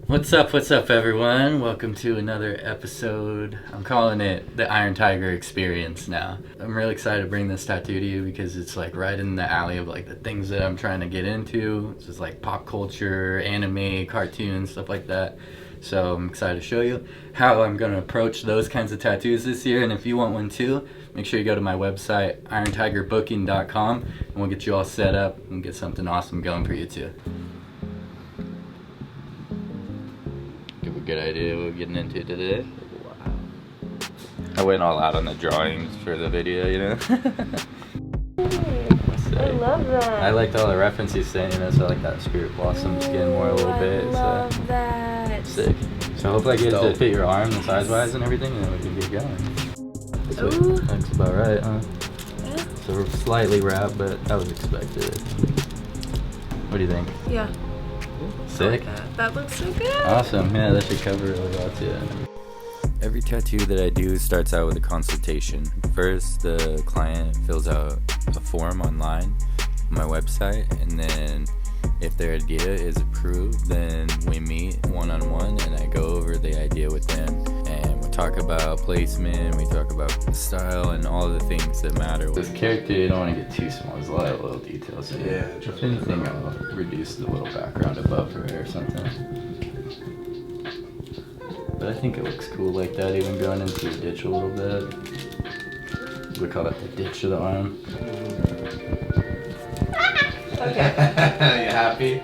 What's up, everyone? Welcome to another episode. I'm calling it the Iron Tiger Experience now. I'm really excited to bring this tattoo to you because it's like right in the alley of like the things that I'm trying to get into. It's just like pop culture, anime, cartoons, stuff like that. So I'm excited to show you how I'm going to approach those kinds of tattoos this year. And if you want one too, make sure you go to my website, irontigerbooking.com, and we'll get you all set up and get something awesome going for you too. Give a good idea what we're getting into today. Wow. I went all out on the drawings for the video, you know? I love that. I liked all the references saying, you know, so I like that Spirit Blossom skin more a little bit. I love that. Sick. So hopefully I get to fit your arm and size-wise and everything, and then we can get going. Ooh. That's about right, huh? Yeah. So we're slightly wrapped, but that was expected. What do you think? Yeah. Sick? That looks so good. Awesome. Yeah, that should cover it really well too. Every tattoo that I do starts out with a consultation. First, the client fills out a form online on my website, and then if their idea is approved, then we meet one-on-one and I go over the idea with them, and we talk about placement, we talk about the style and all the things that matter. This character, you don't want to get too small. There's a lot of little details in it. If anything, I'll reduce the little background above her or something. But I think it looks cool like that, even going into the ditch a little bit. We call it the ditch of the arm. Okay. You happy?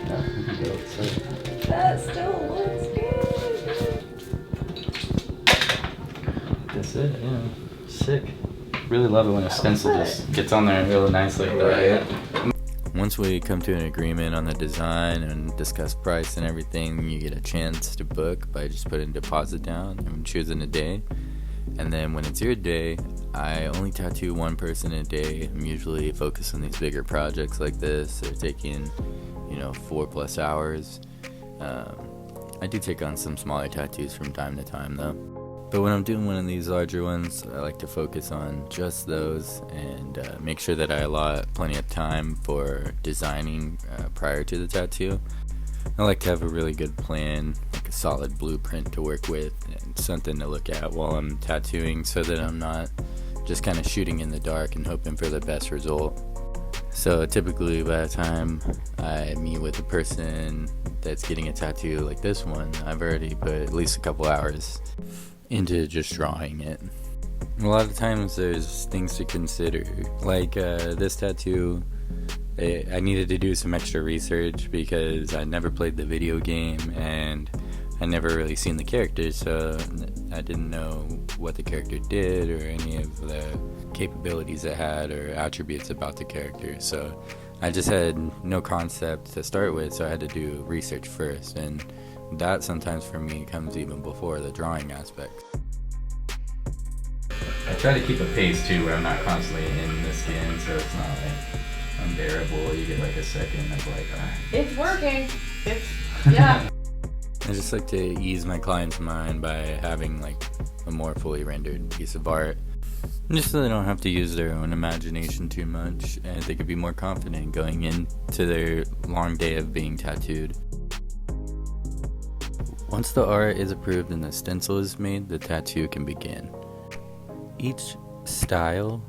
Yeah, we can go outside. That still looks good. That's it, yeah. Sick. Really love it when a stencil just gets on there really nice like that. Once we come to an agreement on the design and discuss price and everything, you get a chance to book by just putting a deposit down and choosing a day. And then when it's your day, I only tattoo one person a day. I'm usually focused on these bigger projects like this. They're taking, 4+ hours. I do take on some smaller tattoos from time to time though. But when I'm doing one of these larger ones, I like to focus on just those and make sure that I allot plenty of time for designing prior to the tattoo. I like to have a really good plan, like a solid blueprint to work with and something to look at while I'm tattooing so that I'm not just kind of shooting in the dark and hoping for the best result. So typically by the time I meet with a person that's getting a tattoo like this one, I've already put at least a couple hours into just drawing it. A lot of times there's things to consider, like this tattoo. I needed to do some extra research because I never played the video game and I never really seen the character, so I didn't know what the character did or any of the capabilities it had or attributes about the character. So I just had no concept to start with, so I had to do research first, and that sometimes for me comes even before the drawing aspect. I try to keep a pace too where I'm not constantly in the skin, so it's not like unbearable. You get like a second of like, It's working. Yeah. I just like to ease my client's mind by having like a more fully rendered piece of art, just so they don't have to use their own imagination too much and they could be more confident going into their long day of being tattooed. Once the art is approved and the stencil is made, the tattoo can begin. Each style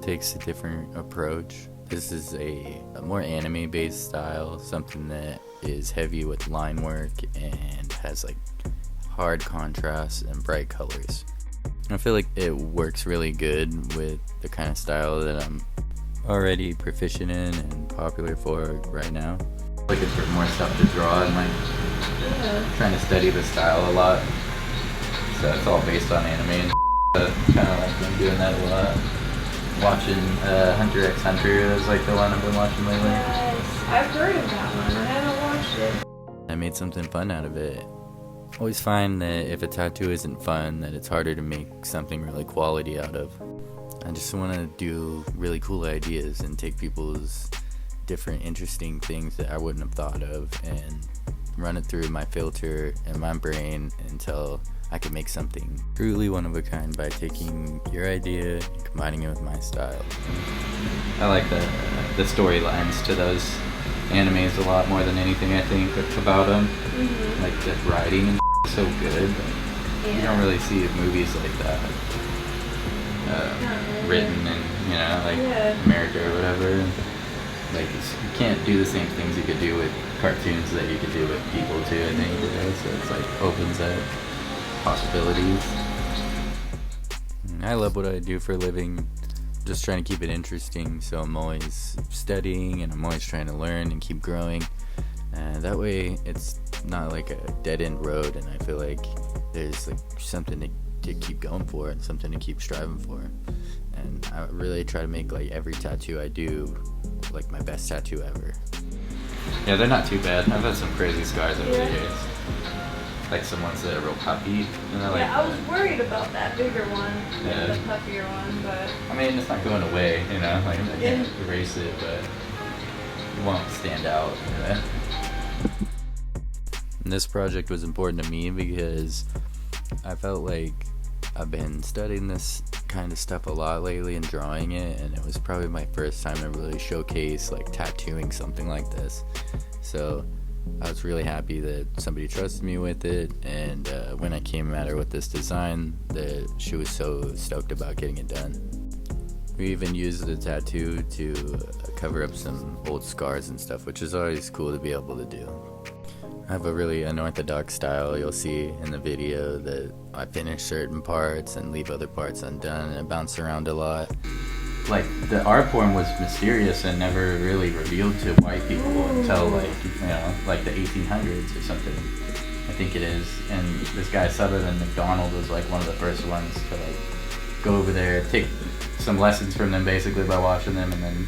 takes a different approach. This is a more anime-based style, something that is heavy with line work and has like hard contrast and bright colors. I feel like it works really good with the kind of style that I'm already proficient in and popular for right now. Looking for more stuff to draw and like trying to study the style a lot. So it's all based on anime and kind of like been doing that a lot. Watching Hunter x Hunter is like the one I've been watching lately. Yes. I've heard of that one. I haven't watched it. I made something fun out of it. Always find that if a tattoo isn't fun, that it's harder to make something really quality out of. I just want to do really cool ideas and take people's different interesting things that I wouldn't have thought of and run it through my filter and my brain until I can make something truly one of a kind by taking your idea and combining it with my style. I like the storylines to those animes a lot more than anything, I think, about them. Mm-hmm. Like the writing and is so good. But you don't really see movies like that written in, you know, like America or whatever. Like you can't do the same things you could do with cartoons that you could do with people too, I think, you know? So it's like opens up possibilities. I love what I do for a living, just trying to keep it interesting, so I'm always studying and I'm always trying to learn and keep growing, and that way it's not like a dead-end road, and I feel like there's like something to keep going for and something to keep striving for. And I really try to make like every tattoo I do like my best tattoo ever. Yeah, they're not too bad. I've had some crazy scars over the years. Like some ones that are real puffy. And like, I was worried about that bigger one, the puffier one, but... I mean, it's not going away, you know? Like, I can't erase it, but it won't stand out, you know? And this project was important to me because I felt like I've been studying this kind of stuff a lot lately and drawing it, and it was probably my first time to really showcase like tattooing something like this. So I was really happy that somebody trusted me with it, and when I came at her with this design, that she was so stoked about getting it done. We even used the tattoo to cover up some old scars and stuff, which is always cool to be able to do. I have a really unorthodox style. You'll see in the video that I finish certain parts and leave other parts undone, and I bounce around a lot. Like, the art form was mysterious and never really revealed to white people until, like, you know, like the 1800s or something, I think it is. And this guy Sutherland McDonald was like one of the first ones to like go over there, take some lessons from them basically by watching them, and then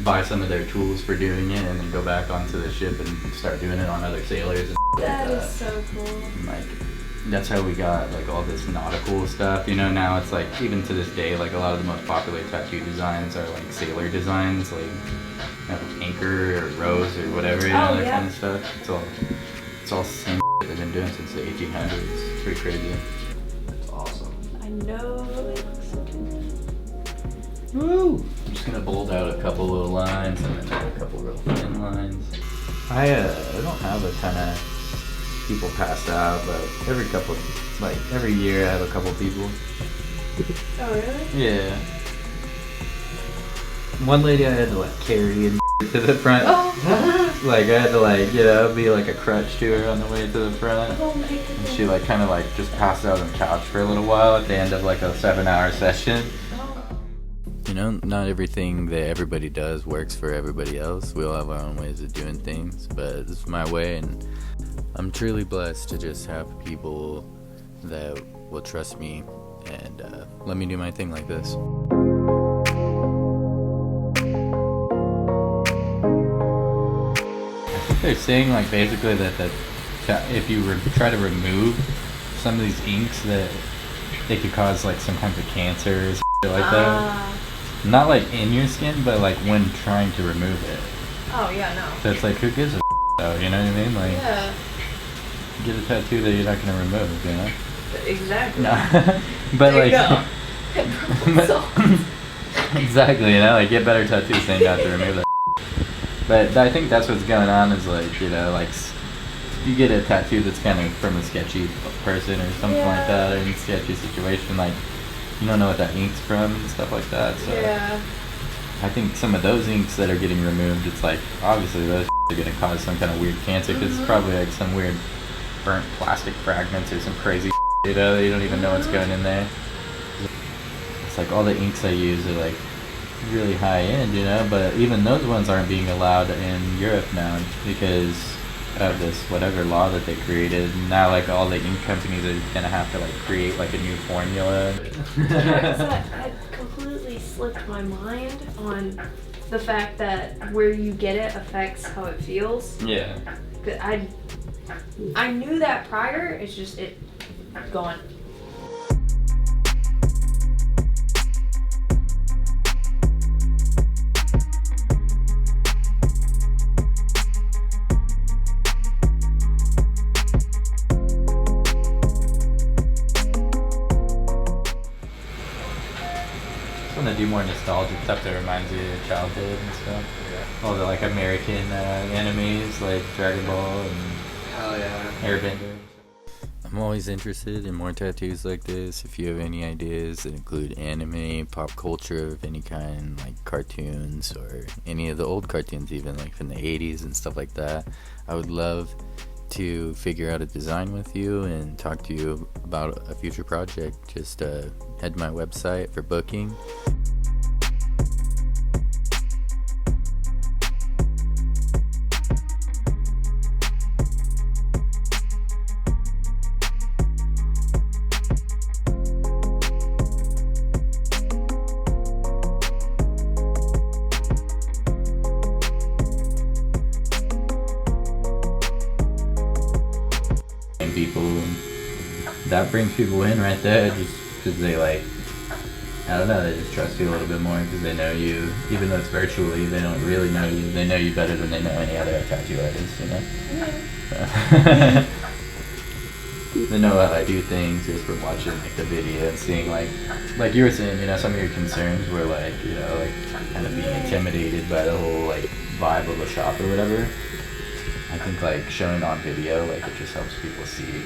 buy some of their tools for doing it, and then go back onto the ship and start doing it on other sailors and that is so cool. And, like, that's how we got like all this nautical stuff, you know. Now it's like, even to this day, like a lot of the most popular tattoo designs are like sailor designs, like, you know, anchor or rose or whatever, you know, that kind of stuff. It's all the same shit they've been doing since the 1800s. It's pretty crazy. That's awesome. I know, it looks so good. Woo! I'm just gonna bold out a couple little lines and then a couple real thin lines. I don't have a ton of people passed out, but every year I have a couple people. Oh, really? Yeah. One lady I had to like carry and to the front. Oh. Like I had to like, you know, be like a crutch to her on the way to the front. Oh my goodness. And she like kind of like just passed out on the couch for a little while at the end of like a 7-hour session. You know, not everything that everybody does works for everybody else. We all have our own ways of doing things, but this is my way, and I'm truly blessed to just have people that will trust me and let me do my thing like this. I think they're saying like basically that if you try to remove some of these inks, that they could cause like some kinds of cancer or shit like that. Not like in your skin, but like when trying to remove it. Oh yeah, no. So it's like, who gives a though, you know what I mean? Like, Yeah. get a tattoo that you're not gonna remove, you know? Exactly. No. But there like, you go. exactly, you know, like get better tattoos than you have to remove that. But I think that's what's going on, is like, you know, like you get a tattoo that's kind of from a sketchy person or something like that, or in a sketchy situation, like you don't know what that ink's from and stuff like that. So Yeah. I think some of those inks that are getting removed, it's like obviously those are gonna cause some kind of weird cancer, because it's probably like some weird burnt plastic fragments or some crazy you know, you don't even know what's going in there. It's like all the inks I use are like really high end, you know, but even those ones aren't being allowed in Europe now because of this whatever law that they created. Now like all the ink companies are gonna have to like create like a new formula. That completely slipped my mind on the fact that where you get it affects how it feels. Yeah. I knew that prior, it's just it gone. I want to do more nostalgic stuff that reminds you of your childhood and stuff. Yeah. All the like American animes like Dragon Ball and Hell yeah. Airbender. I'm always interested in more tattoos like this. If you have any ideas that include anime, pop culture of any kind, like cartoons or any of the old cartoons, even like from the 80s and stuff like that, I would love to figure out a design with you and talk to you about a future project. Just head to my website for booking. People, that brings people in right there, just because they like, I don't know, they just trust you a little bit more because they know you, even though it's virtually, they don't really know you. They know you better than they know any other tattoo artist, you know? Yeah. They know how I do things just from watching like the video and seeing like you were saying, you know, some of your concerns were like, you know, like kind of being intimidated by the whole like vibe of the shop or whatever. I think like showing on video, like it just helps people see.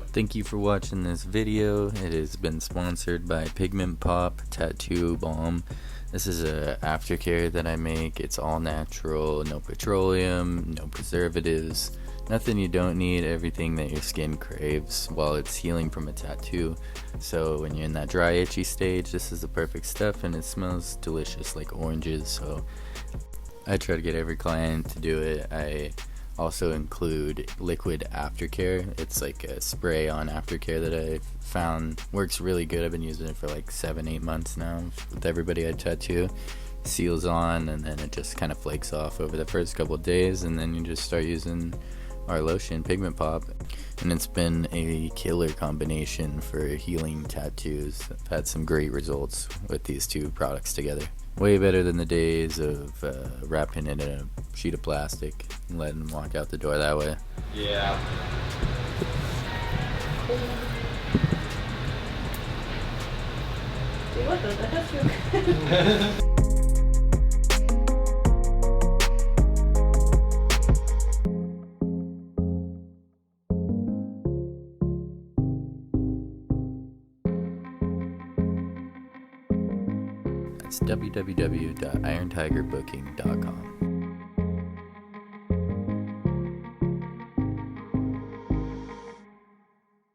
Thank you for watching this video. It has been sponsored by Pigment Pop Tattoo Balm. This is a aftercare that I make. It's all natural, no petroleum, no preservatives, nothing you don't need, everything that your skin craves while it's healing from a tattoo. So when you're in that dry, itchy stage, this is the perfect stuff, and it smells delicious like oranges. So I try to get every client to do it. I also include liquid aftercare. It's like a spray on aftercare that I found works really good. I've been using it for like 7-8 months now with everybody I tattoo. Seals on, and then it just kind of flakes off over the first couple of days, and then you just start using our lotion, Pigment Pop, and it's been a killer combination for healing tattoos. I've had some great results with these two products together. Way better than the days of wrapping it in a sheet of plastic and letting them walk out the door that way. Yeah. Dude, what the heck? That's your It's www.irontigerbooking.com.